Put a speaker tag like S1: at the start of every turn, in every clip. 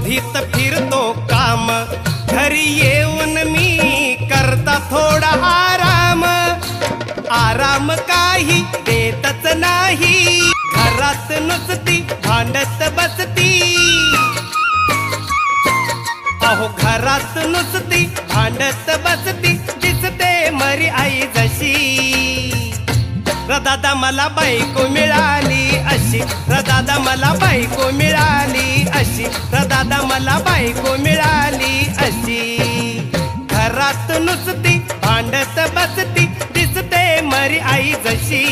S1: शोधित फिरतो काम, घरी येऊन मी करता थोडा आराम, आराम काही देतच नाही, घरात नुसती भांडत बसती, अहो घरात नुसती भांडत बसती, दिसते मरी आई जशी। दादा मला बायको मिळाली अशी, दादा मला बायको मिळाली अशी, दादा मला बायको मिळाली अशी। घरात नुसती भांडत बसती, दिसते मरी आई जशी।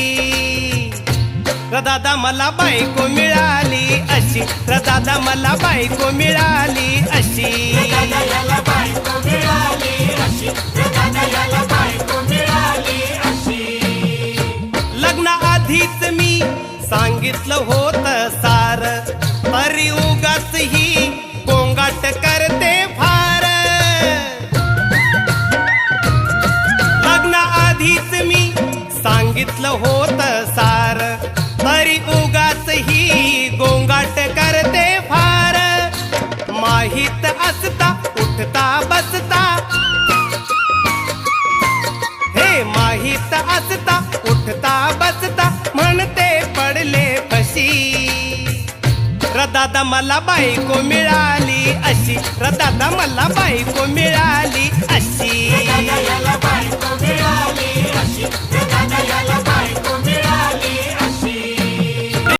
S1: दादा मला बायको मिळाली अशी, दादा मला बायको मिळाली अशी। लग्नाआधीच मी सांगितलं होतं सार, तरी उगाच ही गोंगाट करते फार। लग्नाआधीच मी सांगितलं होतं सार, तरी उगाच ही गोंगाट करते फार। माहित असता उठता बसता, हे माहित असता उठता बसता, म्हणते पडले फशी। दादा मला बायको मिळाली अशी, दादा मला बायको मिळाली